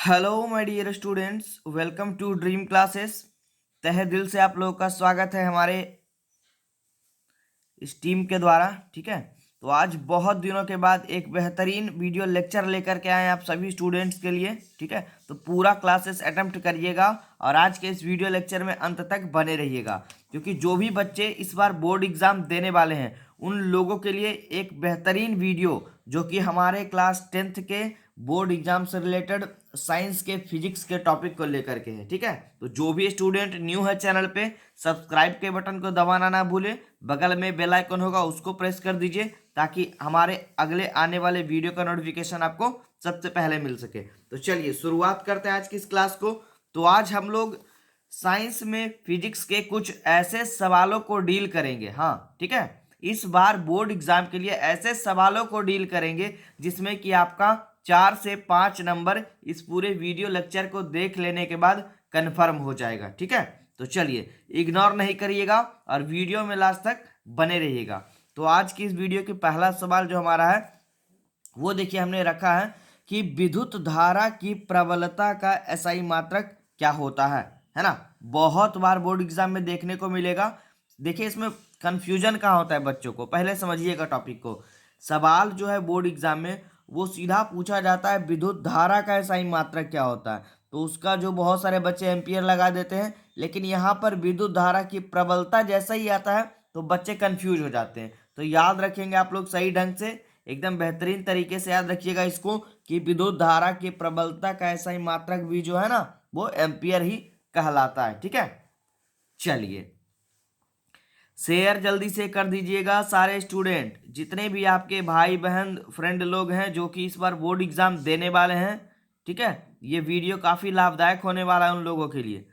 Hello my dear students, welcome to dream classes. तहे दिल से आप लोगों का स्वागत है हमारे इस टीम के द्वारा। ठीक है, तो आज बहुत दिनों के बाद एक बेहतरीन वीडियो लेक्चर लेकर के आए हैं आप सभी स्टूडेंट्स के लिए। ठीक है, तो पूरा क्लासेस अटेम्प्ट करिएगा और आज के इस वीडियो लेक्चर में अंत तक बने रहिएगा, क्योंकि जो भी बच्चे इस बार बोर्ड एग्जाम देने वाले हैं उन लोगों के लिए एक बेहतरीन वीडियो जो कि हमारे क्लास 10th के बोर्ड एग्जाम से रिलेटेड साइंस के फिजिक्स के टॉपिक को लेकर के है। ठीक है, तो जो भी स्टूडेंट न्यू है चैनल पे, सब्सक्राइब के बटन को दबाना ना भूले, बगल में बेल आइकन होगा उसको प्रेस कर दीजिए ताकि हमारे अगले आने वाले वीडियो का नोटिफिकेशन आपको सबसे पहले मिल सके। तो चलिए शुरुआत करते हैं आज की इस क्लास को। तो आज हम लोग साइंस में फिजिक्स के कुछ ऐसे सवालों को डील करेंगे। हाँ ठीक है, इस बार बोर्ड एग्जाम के लिए ऐसे सवालों को डील करेंगे जिसमें कि आपका 4 से 5 नंबर इस पूरे वीडियो लेक्चर को देख लेने के बाद कंफर्म हो जाएगा। ठीक है, तो चलिए इग्नोर नहीं करिएगा और वीडियो में लास्ट तक बने रहिएगा। तो आज की इस वीडियो की पहला सवाल जो हमारा है वो देखिए हमने रखा है कि विद्युत धारा की प्रबलता का एसआई मात्रक क्या होता है ना। बहुत बार बोर्ड एग्जाम में देखने को मिलेगा। देखिए इसमें कंफ्यूजन कहाँ होता है बच्चों को, पहले समझिएगा टॉपिक को। सवाल जो है बोर्ड एग्जाम में वो सीधा पूछा जाता है विद्युत धारा का एसआई मात्रक क्या होता है, तो उसका जो बहुत सारे बच्चे एम्पियर लगा देते हैं, लेकिन यहाँ पर विद्युत धारा की प्रबलता जैसा ही आता है तो बच्चे कंफ्यूज हो जाते हैं। तो याद रखेंगे आप लोग सही ढंग से, एकदम बेहतरीन तरीके से याद रखिएगा इसको कि विद्युत धारा की प्रबलता का एसआई मात्रक भी जो है ना वो एम्पियर ही कहलाता है। ठीक है, चलिए शेयर जल्दी से कर दीजिएगा सारे स्टूडेंट, जितने भी आपके भाई बहन फ्रेंड लोग हैं जो कि इस बार बोर्ड एग्जाम देने वाले हैं। ठीक है, ये वीडियो काफी लाभदायक होने वाला है उन लोगों के लिए।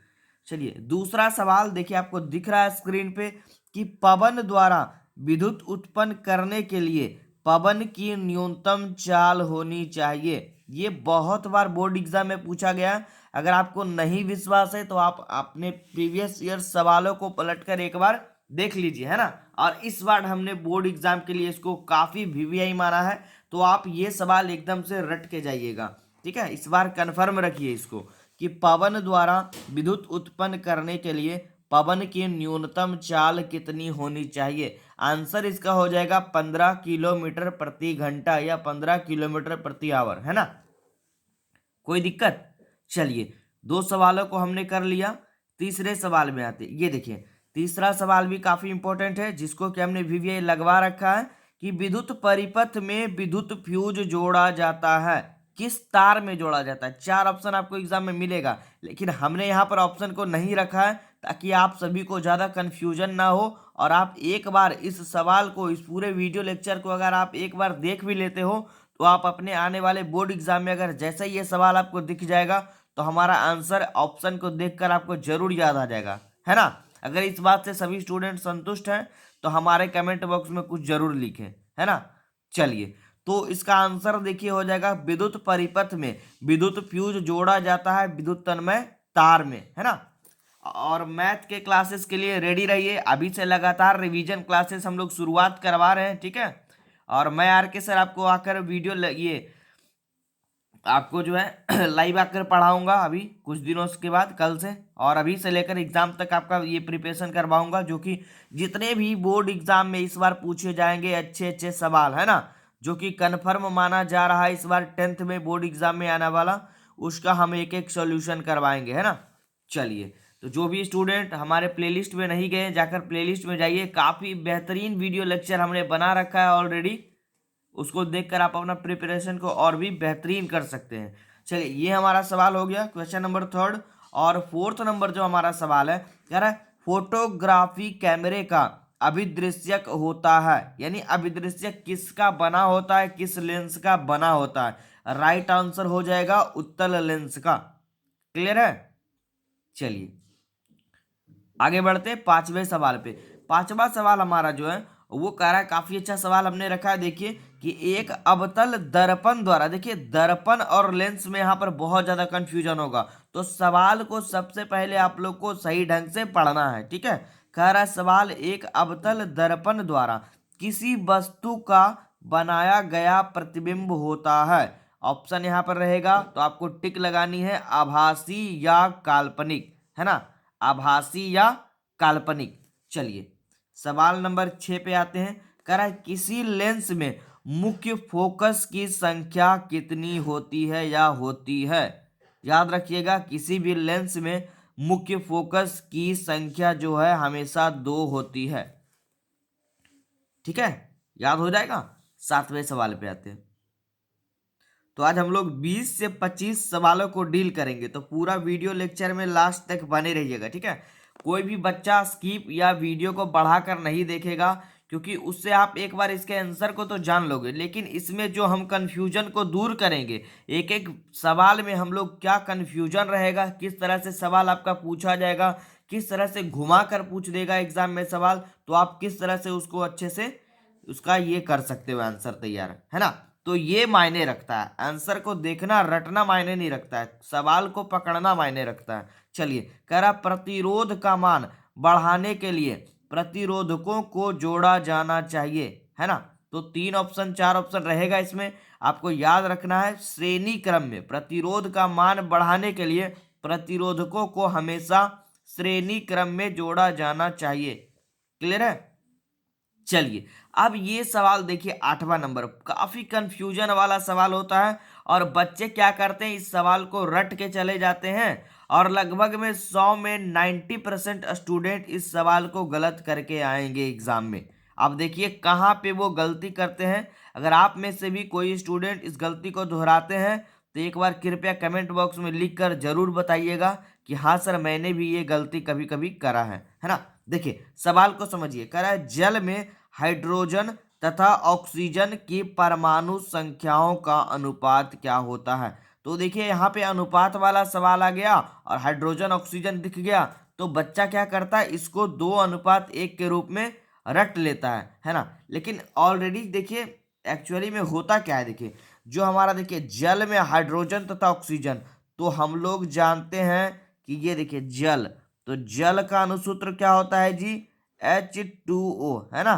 चलिए दूसरा सवाल देखिए, आपको दिख रहा है स्क्रीन पे कि पवन द्वारा विद्युत उत्पन्न करने के लिए पवन की न्यूनतम चाल होनी चाहिए। ये बहुत बार बोर्ड एग्जाम में पूछा गया है। अगर आपको नहीं विश्वास है तो आप अपने प्रीवियस ईयर सवालों को पलटकर एक बार देख लीजिए, है ना। और इस बार हमने बोर्ड एग्जाम के लिए इसको काफी वीवीआई माना है, तो आप ये सवाल एकदम से रट के जाइएगा। ठीक है, इस बार कंफर्म रखिए इसको कि पवन द्वारा विद्युत उत्पन्न करने के लिए पवन की न्यूनतम चाल कितनी होनी चाहिए। आंसर इसका हो जाएगा 15 किलोमीटर प्रति घंटा या 15 किलोमीटर प्रति आवर, है ना। कोई दिक्कत? चलिए दो सवालों को हमने कर लिया, तीसरे सवाल में आते। ये देखिए तीसरा सवाल भी काफी इंपॉर्टेंट है जिसको कि हमने वीवीआई लगवा रखा है कि विद्युत परिपथ में विद्युत फ्यूज जोड़ा जाता है, किस तार में जोड़ा जाता है। चार ऑप्शन आपको एग्जाम में मिलेगा, लेकिन हमने यहाँ पर ऑप्शन को नहीं रखा है ताकि आप सभी को ज्यादा कंफ्यूजन ना हो और आप एक बार इस सवाल को, इस पूरे वीडियो लेक्चर को अगर आप एक बार देख भी लेते हो तो आप अपने आने वाले बोर्ड एग्जाम में अगर जैसे ही ये सवाल आपको दिख जाएगा तो हमारा आंसर ऑप्शन को देखकर आपको जरूर याद आ जाएगा, है ना। अगर इस बात से सभी स्टूडेंट संतुष्ट हैं तो हमारे कमेंट बॉक्स में कुछ जरूर लिखें, है ना। चलिए तो इसका आंसर देखिए हो जाएगा विद्युत परिपथ में विद्युत फ्यूज जोड़ा जाता है विद्युत तन्मय तार में, है ना। और मैथ के क्लासेस के लिए रेडी रहिए, अभी से लगातार रिवीजन क्लासेस हम लोग शुरुआत करवा रहे हैं। ठीक है, और मैं आर के सर आपको आकर वीडियो ये आपको जो है लाइव आकर पढ़ाऊंगा अभी कुछ दिनों के बाद, कल से, और अभी से लेकर एग्जाम तक आपका ये प्रिपरेशन करवाऊंगा, जो कि जितने भी बोर्ड एग्जाम में इस बार पूछे जाएंगे अच्छे अच्छे सवाल, है ना, जो कि कन्फर्म माना जा रहा है इस बार 10th में बोर्ड एग्जाम में आने वाला, उसका हम एक एक सोल्यूशन करवाएंगे, है ना। चलिए तो जो भी स्टूडेंट हमारे प्लेलिस्ट में नहीं गए जाकर प्लेलिस्ट में जाइए, काफ़ी बेहतरीन वीडियो लेक्चर हमने बना रखा है ऑलरेडी, उसको देखकर आप अपना प्रिपरेशन को और भी बेहतरीन कर सकते हैं। चलिए ये हमारा सवाल हो गया क्वेश्चन नंबर 3। और 4th नंबर जो हमारा सवाल है कह रहा है फोटोग्राफी कैमरे का अभिदृश्यक होता है, यानी अभिदृश्यक किसका बना होता है, किस लेंस का बना होता है। राइट आंसर हो जाएगा उत्तल लेंस का। क्लियर है? चलिए आगे बढ़ते हैं 5वें सवाल पे। 5वां सवाल हमारा जो है वो कह रहा है, काफी अच्छा सवाल हमने रखा है। देखिए कि एक अवतल दर्पण द्वारा, देखिए दर्पण और लेंस में यहाँ पर बहुत ज्यादा कंफ्यूजन होगा, तो सवाल को सबसे पहले आप लोग को सही ढंग से पढ़ना है। ठीक है, कह रहा है सवाल एक अवतल दर्पण द्वारा किसी वस्तु का बनाया गया प्रतिबिंब होता है ऑप्शन यहाँ पर रहेगा तो आपको टिक लगानी है, आभासी या काल्पनिक, है ना, आभासी या काल्पनिक। चलिए सवाल नंबर 6 पे आते हैं। कह रहा है किसी लेंस में मुख्य फोकस की संख्या कितनी होती है या होती है। याद रखिएगा किसी भी लेंस में मुख्य फोकस की संख्या जो है हमेशा 2 होती है। ठीक है, याद हो जाएगा। 7वें सवाल पे आते हैं। तो आज हम लोग 20 से 25 सवालों को डील करेंगे, तो पूरा वीडियो लेक्चर में लास्ट तक बने रहिएगा। ठीक है, कोई भी बच्चा स्किप या वीडियो को बढ़ाकर नहीं देखेगा, क्योंकि उससे आप एक बार इसके आंसर को तो जान लोगे, लेकिन इसमें जो हम कंफ्यूजन को दूर करेंगे, एक एक सवाल में हम लोग क्या कंफ्यूजन रहेगा, किस तरह से सवाल आपका पूछा जाएगा, किस तरह से घुमा कर पूछ देगा एग्जाम में सवाल, तो आप किस तरह से उसको अच्छे से उसका ये कर सकते हो आंसर तैयार, है ना। तो ये मायने रखता है, आंसर को देखना रटना मायने नहीं रखता है, सवाल को पकड़ना मायने रखता है। चलिए कह रहा प्रतिरोध का मान बढ़ाने के लिए प्रतिरोधकों को जोड़ा जाना चाहिए, है ना। तो 3 ऑप्शन 4 ऑप्शन रहेगा इसमें, आपको याद रखना है श्रेणी क्रम में प्रतिरोध का मान बढ़ाने के लिए प्रतिरोधकों को हमेशा श्रेणी क्रम में जोड़ा जाना चाहिए। क्लियर है। चलिए अब ये सवाल देखिए 8वां नंबर, काफी कंफ्यूजन वाला सवाल होता है और बच्चे क्या करते हैं, इस सवाल को रट के चले जाते हैं और लगभग में 100 में 90% स्टूडेंट इस सवाल को गलत करके आएंगे एग्जाम में। अब देखिए कहाँ पे वो गलती करते हैं। अगर आप में से भी कोई स्टूडेंट इस गलती को दोहराते हैं तो एक बार कृपया कमेंट बॉक्स में लिख कर जरूर बताइएगा कि हाँ सर मैंने भी ये गलती कभी कभी करा है ना। देखिए सवाल को समझिए, कह रहा है जल में हाइड्रोजन तथा ऑक्सीजन की परमाणु संख्याओं का अनुपात क्या होता है। तो देखिए यहाँ पे अनुपात वाला सवाल आ गया और हाइड्रोजन ऑक्सीजन दिख गया, तो बच्चा क्या करता है इसको 2:1 के रूप में रट लेता है ना। लेकिन ऑलरेडी देखिए एक्चुअली में होता क्या है, देखिए जो हमारा देखिए जल में हाइड्रोजन तथा ऑक्सीजन, तो हम लोग जानते हैं कि ये देखिए जल, तो जल का अनुसूत्र क्या होता है जी, H2O, है ना,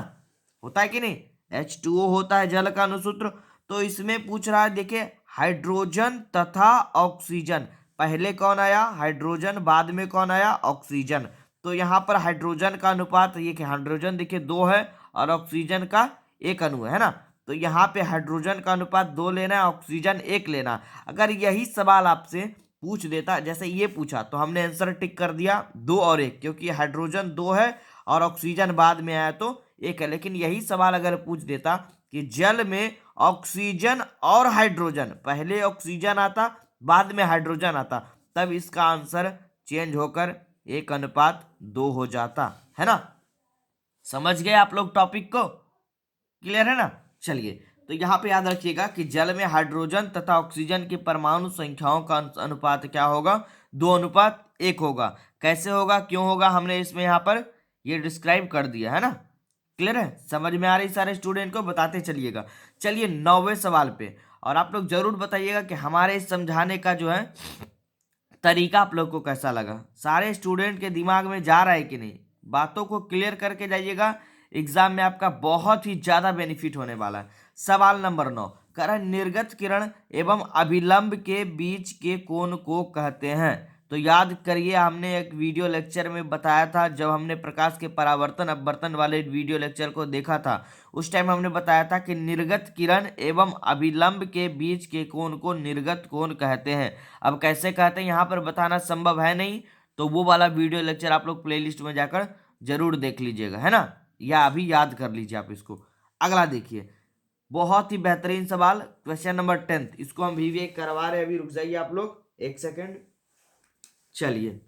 होता है कि नहीं, H2O होता है जल का अनुसूत्र। तो इसमें पूछ रहा है देखिए हाइड्रोजन तथा ऑक्सीजन, पहले कौन आया हाइड्रोजन, बाद में कौन आया ऑक्सीजन। तो यहाँ पर हाइड्रोजन का अनुपात ये कि हाइड्रोजन देखिए 2 है और ऑक्सीजन का 1 अणु है ना। तो यहाँ पे हाइड्रोजन का अनुपात 2 लेना है, ऑक्सीजन 1 लेना। अगर यही सवाल आपसे पूछ देता जैसे ये पूछा तो हमने आंसर टिक कर दिया 2 और 1, क्योंकि हाइड्रोजन 2 है और ऑक्सीजन बाद में आया तो 1 है। लेकिन यही सवाल अगर पूछ देता कि जल में ऑक्सीजन और हाइड्रोजन, पहले ऑक्सीजन आता बाद में हाइड्रोजन आता, तब इसका आंसर चेंज होकर 1:2 हो जाता, है ना। समझ गए आप लोग टॉपिक को, क्लियर है ना। चलिए तो यहाँ पे याद रखिएगा कि जल में हाइड्रोजन तथा ऑक्सीजन की परमाणु संख्याओं का अनुपात क्या होगा, 2:1 होगा। कैसे होगा, क्यों होगा, हमने इसमें यहाँ पर ये डिस्क्राइब कर दिया है ना। क्लियर है, समझ में आ रही सारे स्टूडेंट को, बताते चलिएगा। चलिए 9वें सवाल पे, और आप लोग जरूर बताइएगा कि हमारे इस समझाने का जो है तरीका आप लोग को कैसा लगा, सारे स्टूडेंट के दिमाग में जा रहा है कि नहीं। बातों को क्लियर करके जाइएगा, एग्जाम में आपका बहुत ही ज्यादा बेनिफिट होने वाला है। सवाल नंबर 9, कह रहा है निर्गत किरण एवं अभिलंब के बीच के कोण को कहते हैं। तो याद करिए हमने एक वीडियो लेक्चर में बताया था, जब हमने प्रकाश के परावर्तन अपवर्तन वाले वीडियो लेक्चर को देखा था, उस टाइम हमने बताया था कि निर्गत किरण एवं अभिलंब के बीच के कोण को निर्गत कोण कहते हैं। अब कैसे कहते हैं यहाँ पर बताना संभव है नहीं, तो वो वाला वीडियो लेक्चर आप लोग प्लेलिस्ट में जाकर जरूर देख लीजिएगा, है ना, या अभी याद कर लीजिए आप इसको। अगला देखिए बहुत ही बेहतरीन सवाल, क्वेश्चन नंबर 10, इसको हम भी करवा रहे हैं, अभी रुक जाइए आप लोग 1 सेकेंड। चलिए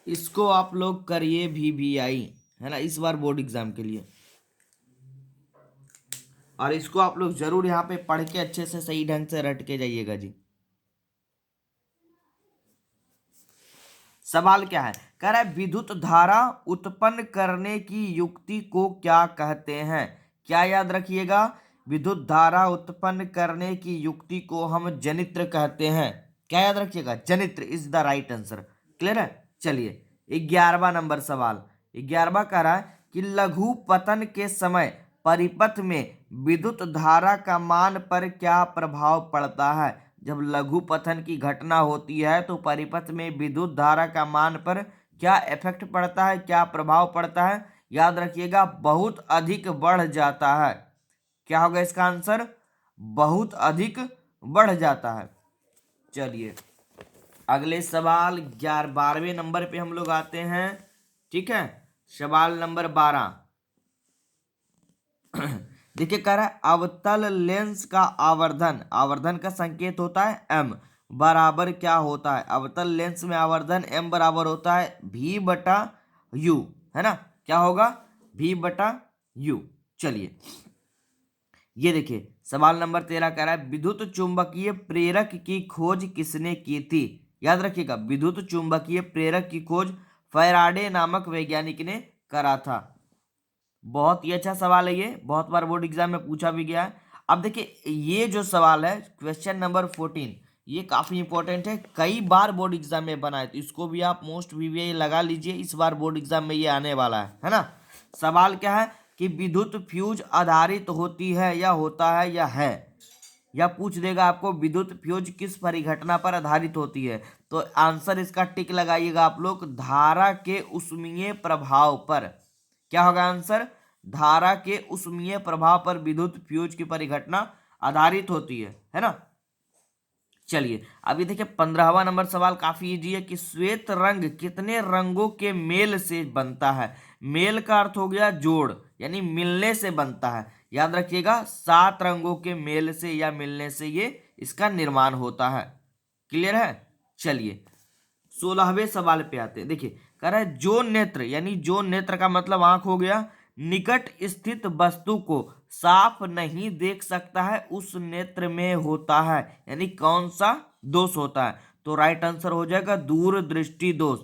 इसको आप लोग करिए VVI, है ना, इस बार बोर्ड एग्जाम के लिए, और इसको आप लोग जरूर यहाँ पे पढ़ के अच्छे से सही ढंग से रट के जाइएगा जी। सवाल क्या है, कह रहा है विद्युत धारा उत्पन्न करने की युक्ति को क्या कहते हैं। क्या याद रखिएगा, विद्युत धारा उत्पन्न करने की युक्ति को हम जनित्र कहते हैं। क्या याद रखिएगा, जनित्र is the right answer. Clear है। चलिए 11वां नंबर सवाल, 11वां कह रहा है कि लघु पतन के समय परिपथ में विद्युत धारा का मान पर क्या प्रभाव पड़ता है? जब लघुपथन की घटना होती है तो परिपथ में विद्युत धारा का मान पर क्या इफेक्ट पड़ता है, क्या प्रभाव पड़ता है? याद रखिएगा, बहुत अधिक बढ़ जाता है। क्या होगा इसका आंसर? बहुत अधिक बढ़ जाता है। चलिए अगले सवाल 12वें नंबर पे हम लोग आते हैं। ठीक है, सवाल नंबर 12 देखिए कह रहा है अवतल लेंस का आवर्धन, आवर्धन का संकेत होता है m, बराबर क्या होता है? अवतल लेंस में आवर्धन m बराबर होता है v बटा u, है ना? क्या होगा? v बटा u। चलिए ये देखिए सवाल नंबर 13 कह रहा है विद्युत चुंबकीय प्रेरक की खोज किसने की थी? याद रखिएगा, विद्युत चुंबकीय प्रेरक की खोज फैराडे नामक वैज्ञानिक ने करा था। बहुत ही अच्छा सवाल है ये, बहुत बार बोर्ड एग्जाम में पूछा भी गया है। अब देखिए ये जो सवाल है क्वेश्चन नंबर 14, ये काफी इंपॉर्टेंट है, कई बार बोर्ड एग्जाम में बना है, तो इसको भी आप मोस्ट वीवीआई लगा लीजिए, इस बार बोर्ड एग्जाम में ये आने वाला है ना? सवाल क्या है कि विद्युत फ्यूज आधारित होती है या होता है या पूछ देगा आपको विद्युत फ्यूज किस परिघटना पर आधारित होती है, तो आंसर इसका टिक लगाइएगा आप लोग, धारा के उष्मीय प्रभाव पर। क्या होगा आंसर? धारा के उष्मीय प्रभाव पर विद्युत फ्यूज की परिघटना आधारित होती है ना? चलिए अभी देखिए 15वां नंबर सवाल काफी इजी है कि श्वेत रंग कितने रंगों के मेल से बनता है? मेल का अर्थ हो गया जोड़, यानी मिलने से बनता है। याद रखिएगा 7 रंगों के मेल से या मिलने से ये इसका निर्माण होता है। क्लियर है? चलिए 16वें सवाल पे आते हैं। देखिए कह रहा है जो नेत्र, यानी जो नेत्र का मतलब आंख हो गया, निकट स्थित वस्तु को साफ नहीं देख सकता है उस नेत्र में होता है, यानी कौन सा दोष होता है? तो राइट आंसर हो जाएगा दूरदृष्टि दोष।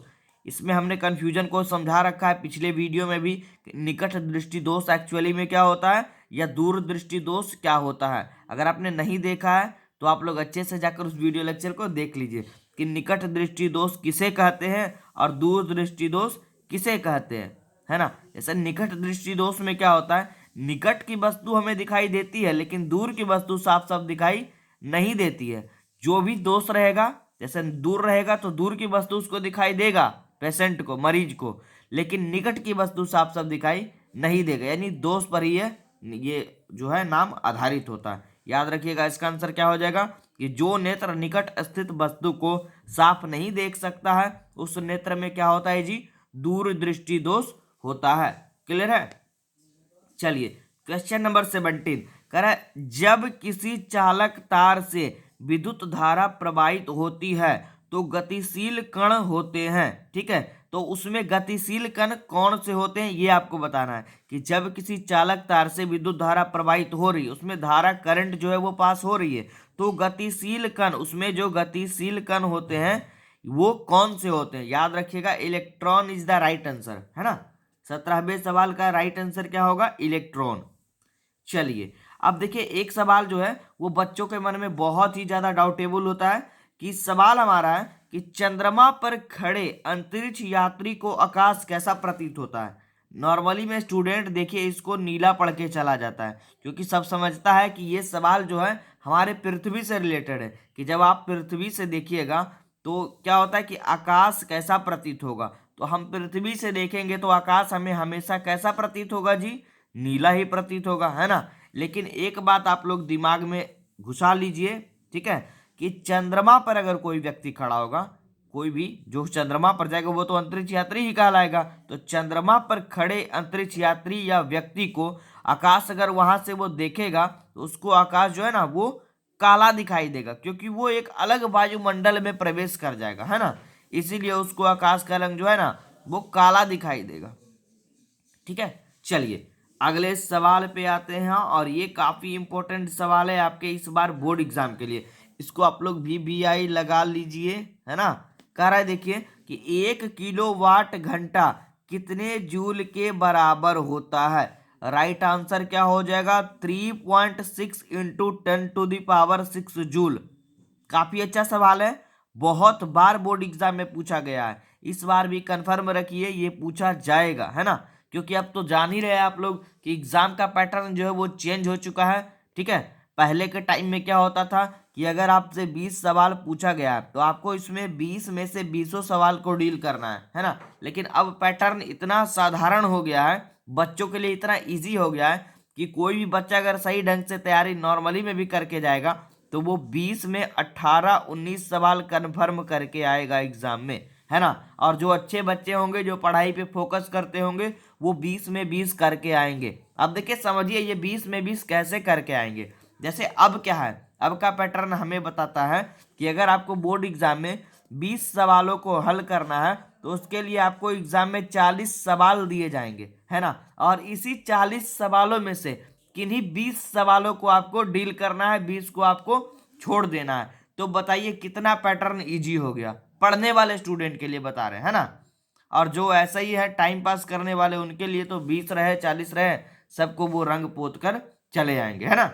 इसमें हमने कंफ्यूजन को समझा रखा है पिछले वीडियो में भी, निकट दृष्टि दोष एक्चुअली में क्या होता है या दूरदृष्टि दोष क्या होता है। अगर आपने नहीं देखा है तो आप लोग अच्छे से जाकर उस वीडियो लेक्चर को देख लीजिए कि निकट दृष्टि दोष किसे कहते हैं और दूर दृष्टि दोष किसे कहते हैं, है ना? जैसे निकट दृष्टि दोष में क्या होता है, निकट की वस्तु हमें दिखाई देती है लेकिन दूर की वस्तु साफ साफ दिखाई नहीं देती है। जो भी दोष रहेगा, जैसे दूर रहेगा तो दूर की वस्तु उसको दिखाई देगा, पेशेंट को, मरीज को, लेकिन निकट की वस्तु साफ साफ दिखाई नहीं देगा, यानी दोष पर ही ये जो है नाम आधारित होता है। याद रखिएगा इसका आंसर क्या हो जाएगा कि जो नेत्र निकट स्थित वस्तु को साफ नहीं देख सकता है उस नेत्र में क्या होता है जी? दूरदृष्टि दोष होता है। क्लियर है? चलिए क्वेश्चन नंबर 17 कह रहा है जब किसी चालक तार से विद्युत धारा प्रवाहित होती है तो गतिशील कण होते हैं। ठीक है, तो उसमें गतिशील कण कौन से होते हैं ये आपको बताना है कि जब किसी चालक तार से विद्युत धारा प्रवाहित हो रही है, उसमें धारा करंट जो है वो पास हो रही है, तो गतिशील कण, उसमें जो गतिशील कण होते हैं वो कौन से होते हैं? याद रखिएगा electron is the right answer, है ना? 17वें सवाल का राइट आंसर क्या होगा? इलेक्ट्रॉन। चलिए अब देखिए एक सवाल जो है वो बच्चों के मन में बहुत ही ज्यादा डाउटेबल होता है कि सवाल हमारा है कि चंद्रमा पर खड़े अंतरिक्ष यात्री को आकाश कैसा प्रतीत होता है। नॉर्मली में स्टूडेंट देखिए इसको नीला पढ़ के चला जाता है क्योंकि सब समझता है कि ये सवाल जो है हमारे पृथ्वी से रिलेटेड है, कि जब आप पृथ्वी से देखिएगा तो क्या होता है कि आकाश कैसा प्रतीत होगा, तो हम पृथ्वी से देखेंगे तो आकाश हमें हमेशा कैसा प्रतीत होगा जी? नीला ही प्रतीत होगा, है ना? लेकिन एक बात आप लोग दिमाग में घुसा लीजिए, ठीक है, कि चंद्रमा पर अगर कोई व्यक्ति खड़ा होगा, कोई भी जो चंद्रमा पर जाएगा वो तो अंतरिक्ष यात्री ही कहलाएगा, तो चंद्रमा पर खड़े अंतरिक्ष यात्री या व्यक्ति को आकाश अगर वहां से वो देखेगा तो उसको आकाश जो है ना वो काला दिखाई देगा, क्योंकि वो एक अलग वायुमंडल में प्रवेश कर जाएगा, है ना? इसीलिए उसको आकाश का रंग जो है ना वो काला दिखाई देगा। ठीक है, चलिए अगले सवाल पे आते हैं और ये काफी इंपॉर्टेंट सवाल है आपके इस बार बोर्ड एग्जाम के लिए, इसको आप लोग VBI लगा लीजिए, है ना? कह रहा है देखिए कि 1 किलोवाट घंटा कितने जूल के बराबर होता है? राइट आंसर क्या हो जाएगा? 3.6 इंटू 10⁻⁶ जूल। काफी अच्छा सवाल है, बहुत बार बोर्ड एग्जाम में पूछा गया है, इस बार भी कंफर्म रखिए ये पूछा जाएगा, है ना? क्योंकि अब तो जान ही रहे हैं आप लोग कि एग्जाम का पैटर्न जो है वो चेंज हो चुका है। ठीक है, पहले के टाइम में क्या होता था कि अगर आपसे 20 सवाल पूछा गया तो आपको इसमें 20 में से 20 सवाल को डील करना है ना। लेकिन अब पैटर्न इतना साधारण हो गया है, बच्चों के लिए इतना इजी हो गया है कि कोई भी बच्चा अगर सही ढंग से तैयारी नॉर्मली में भी करके जाएगा तो वो 20 में 18-19 सवाल कन्फर्म करके आएगा एग्जाम में, है ना। और जो अच्छे बच्चे होंगे, जो पढ़ाई पे फोकस करते होंगे, वो 20 में 20 करके आएंगे। अब देखिए, समझिए ये 20 में 20 कैसे करके आएंगे। जैसे अब क्या है, अब का पैटर्न हमें बताता है कि अगर आपको बोर्ड एग्जाम में 20 सवालों को हल करना है तो उसके लिए आपको एग्जाम में 40 सवाल दिए जाएंगे, है ना। और इसी 40 सवालों में से किन्हीं 20 सवालों को आपको डील करना है, 20 को आपको छोड़ देना है। तो बताइए कितना पैटर्न इजी हो गया, पढ़ने वाले स्टूडेंट के लिए बता रहे हैं, है ना। और जो ऐसा ही है टाइम पास करने वाले, उनके लिए तो 20 रहे 40 रहे, सबको वो रंग पोत कर चले आएंगे, है ना।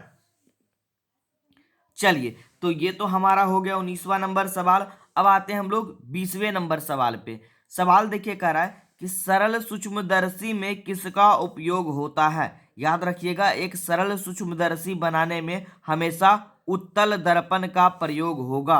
चलिए, तो ये तो हमारा हो गया 19वां नंबर सवाल। अब आते हैं हम लोग 20वें नंबर सवाल पे। सवाल देखिए कह रहा है कि सरल सूक्ष्मदर्शी में किसका उपयोग होता है। याद रखिएगा, एक सरल सूक्ष्मदर्शी बनाने में हमेशा उत्तल दर्पण का प्रयोग होगा।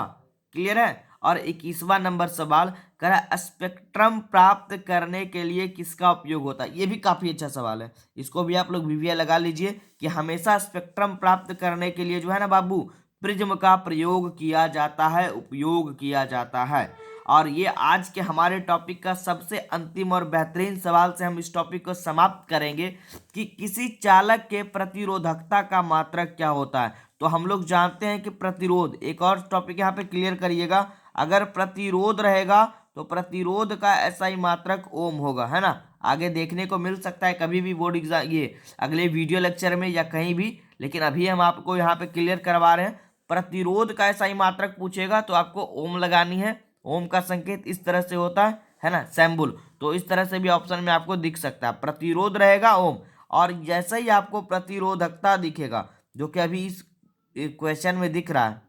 क्लियर है। और 21वां नंबर सवाल कह रहा है स्पेक्ट्रम प्राप्त करने के लिए किसका उपयोग होता है। ये भी काफी अच्छा सवाल है, इसको भी आप लोग वीवीआई लगा लीजिए कि हमेशा स्पेक्ट्रम प्राप्त करने के लिए जो है ना बाबू, प्रिज्म का प्रयोग किया जाता है, उपयोग किया जाता है। और ये आज के हमारे टॉपिक का सबसे अंतिम और बेहतरीन सवाल से हम इस टॉपिक को समाप्त करेंगे कि किसी चालक के प्रतिरोधकता का मात्रक क्या होता है। तो हम लोग जानते हैं कि प्रतिरोध, एक और टॉपिक यहाँ पे क्लियर करिएगा, अगर प्रतिरोध रहेगा तो प्रतिरोध का एसआई मात्रक ओम होगा, है ना। आगे देखने को मिल सकता है कभी भी बोर्ड एग्जाम, ये अगले वीडियो लेक्चर में या कहीं भी, लेकिन अभी हम आपको यहाँ पे क्लियर करवा रहे हैं। प्रतिरोध का एसआई मात्रक पूछेगा तो आपको ओम लगानी है। ओम का संकेत इस तरह से होता है ना, सैम्बुल। तो इस तरह से भी ऑप्शन में आपको दिख सकता है, प्रतिरोध रहेगा ओम। और जैसे ही आपको प्रतिरोधकता दिखेगा, जो कि अभी इस क्वेश्चन में दिख रहा है,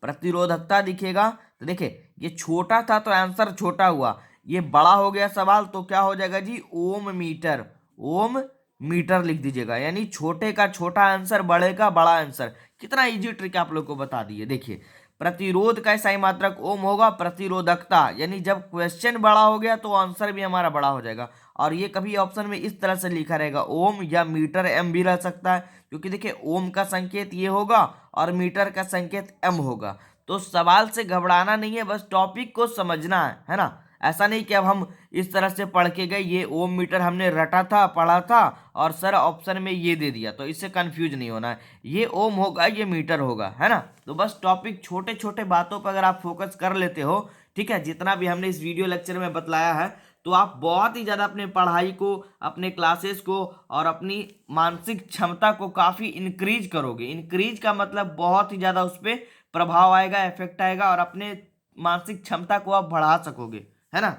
प्रतिरोधकता दिखेगा तो देखिए ये छोटा था तो आंसर छोटा हुआ, ये बड़ा हो गया सवाल तो क्या हो जाएगा जी, ओम मीटर। ओम मीटर लिख दीजिएगा, यानी छोटे का छोटा आंसर, बड़े का बड़ा आंसर। कितना इजी ट्रिक आप लोग को बता दिए। देखिए, प्रतिरोध का सही मात्रक ओम होगा, प्रतिरोधकता यानी जब क्वेश्चन बड़ा हो गया तो आंसर भी हमारा बड़ा हो जाएगा। और ये कभी ऑप्शन में इस तरह से लिखा रहेगा ओम, या मीटर एम भी रह सकता है, क्योंकि देखिए ओम का संकेत ये होगा और मीटर का संकेत एम होगा। तो सवाल से घबराना नहीं है, बस टॉपिक को समझना है ना। ऐसा नहीं कि अब हम इस तरह से पढ़ के गए, ये ओम मीटर हमने रटा था, पढ़ा था और सर ऑप्शन में ये दे दिया, तो इससे कंफ्यूज नहीं होना है। ये ओम होगा, ये मीटर होगा, है ना। तो बस टॉपिक, छोटे छोटे बातों पर अगर आप फोकस कर लेते हो, ठीक है, जितना भी हमने इस वीडियो लेक्चर में बतलाया है, तो आप बहुत ही ज़्यादा अपने पढ़ाई को, अपने क्लासेस को और अपनी मानसिक क्षमता को काफ़ी इंक्रीज करोगे। इंक्रीज का मतलब बहुत ही ज़्यादा उस पर प्रभाव आएगा, इफेक्ट आएगा, और अपने मानसिक क्षमता को आप बढ़ा सकोगे, है ना।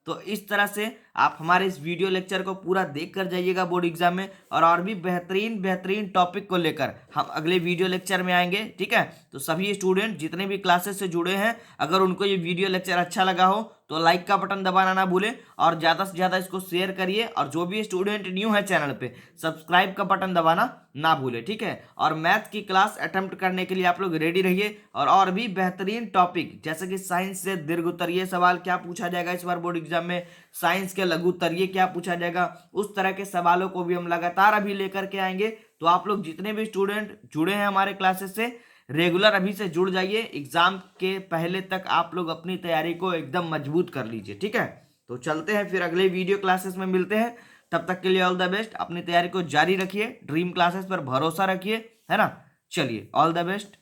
तो इस तरह से आप हमारे इस वीडियो लेक्चर को पूरा देख कर जाइएगा बोर्ड एग्जाम में, और भी बेहतरीन बेहतरीन टॉपिक को लेकर हम अगले वीडियो लेक्चर में आएंगे, ठीक है। तो सभी स्टूडेंट जितने भी क्लासेस से जुड़े हैं, अगर उनको ये वीडियो लेक्चर अच्छा लगा हो तो लाइक का बटन दबाना ना भूलें, और ज़्यादा से ज़्यादा इसको शेयर करिए। और जो भी स्टूडेंट न्यू है चैनल पे, सब्सक्राइब का बटन दबाना ना भूलें, ठीक है। और मैथ की क्लास अटेम्प्ट करने के लिए आप लोग रेडी रहिए। और भी बेहतरीन टॉपिक, जैसे कि साइंस से दीर्घ उत्तरीय सवाल क्या पूछा जाएगा इस बार बोर्ड एग्जाम में, साइंस के लघु उत्तरीय क्या पूछा जाएगा, उस तरह के सवालों को भी हम लगातार अभी लेकर के आएंगे। तो आप लोग जितने भी स्टूडेंट जुड़े हैं हमारे क्लासेस से, रेगुलर अभी से जुड़ जाइए। एग्जाम के पहले तक आप लोग अपनी तैयारी को एकदम मजबूत कर लीजिए, ठीक है। तो चलते हैं, फिर अगले वीडियो क्लासेस में मिलते हैं। तब तक के लिए ऑल द बेस्ट, अपनी तैयारी को जारी रखिए, ड्रीम क्लासेस पर भरोसा रखिए, है ना। चलिए, ऑल द बेस्ट।